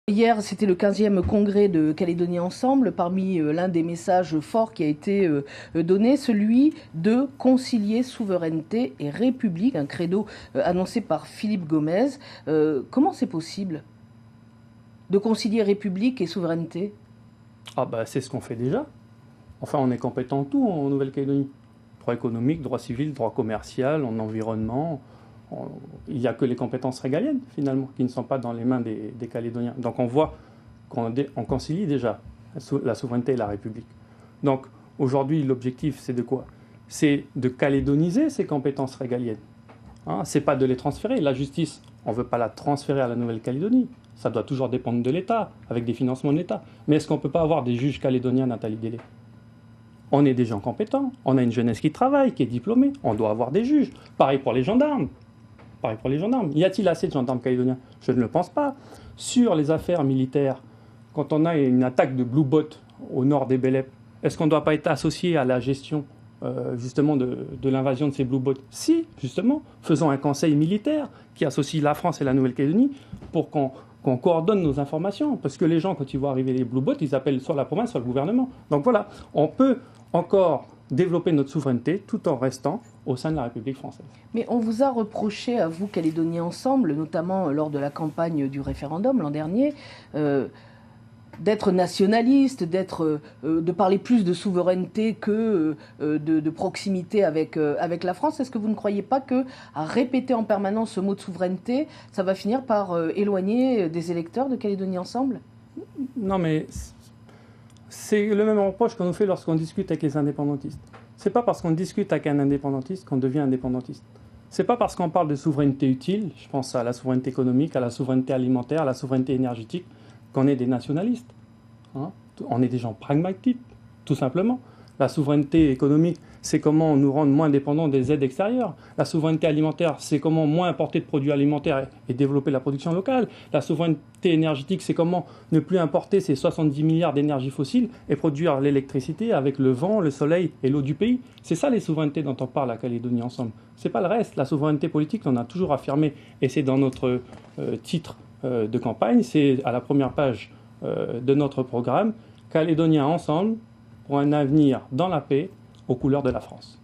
Hier, c'était le 15e congrès de Calédonie Ensemble. Parmi l'un des messages forts qui a été donné, celui de concilier souveraineté et république, un credo annoncé par Philippe Gomez. Comment c'est possible de concilier république et souveraineté? C'est ce qu'on fait déjà. Enfin, on est compétent en tout en Nouvelle-Calédonie. Droit économique, droit civil, droit commercial, en environnement. Il n'y a que les compétences régaliennes, finalement, qui ne sont pas dans les mains des Calédoniens. Donc on voit qu'on concilie déjà la souveraineté et la République. Donc aujourd'hui, l'objectif, c'est de quoi? C'est de calédoniser ces compétences régaliennes. Ce n'est pas de les transférer. La justice, on ne veut pas la transférer à la Nouvelle-Calédonie. Ça doit toujours dépendre de l'État, avec des financements de l'État. Mais est-ce qu'on ne peut pas avoir des juges calédoniens, Nathalie Délé? On est des gens compétents, on a une jeunesse qui travaille, qui est diplômée, on doit avoir des juges. Pareil pour les gendarmes. Y a-t-il assez de gendarmes calédoniens? Je ne le pense pas. Sur les affaires militaires, quand on a une attaque de Blue Bot au nord des Bélep, est-ce qu'on ne doit pas être associé à la gestion justement de l'invasion de ces Blue Bots? Si, justement, faisons un conseil militaire qui associe la France et la Nouvelle-Calédonie pour qu'on coordonne nos informations. Parce que les gens, quand ils voient arriver les Blue Bots, ils appellent soit la province, soit le gouvernement. Donc voilà, on peut encore développer notre souveraineté tout en restant au sein de la République française. Mais on vous a reproché, à vous, Calédonie Ensemble, notamment lors de la campagne du référendum l'an dernier, d'être nationaliste, de parler plus de souveraineté que de proximité avec la France. Est-ce que vous ne croyez pas qu'à répéter en permanence ce mot de souveraineté, ça va finir par éloigner des électeurs de Calédonie Ensemble? Non, mais c'est le même reproche qu'on nous fait lorsqu'on discute avec les indépendantistes. C'est pas parce qu'on discute avec un indépendantiste qu'on devient indépendantiste. C'est pas parce qu'on parle de souveraineté utile, je pense à la souveraineté économique, à la souveraineté alimentaire, à la souveraineté énergétique, qu'on est des nationalistes. On est des gens pragmatiques, tout simplement. La souveraineté économique, c'est comment nous rendre moins dépendants des aides extérieures. La souveraineté alimentaire, c'est comment moins importer de produits alimentaires et développer la production locale. La souveraineté énergétique, c'est comment ne plus importer ces 70 milliards d'énergie fossile et produire l'électricité avec le vent, le soleil et l'eau du pays. C'est ça les souverainetés dont on parle à Calédonie Ensemble. C'est pas le reste. La souveraineté politique, on a toujours affirmé, et c'est dans notre titre de campagne, c'est à la première page de notre programme, Calédoniens ensemble pour un avenir dans la paix aux couleurs de la France.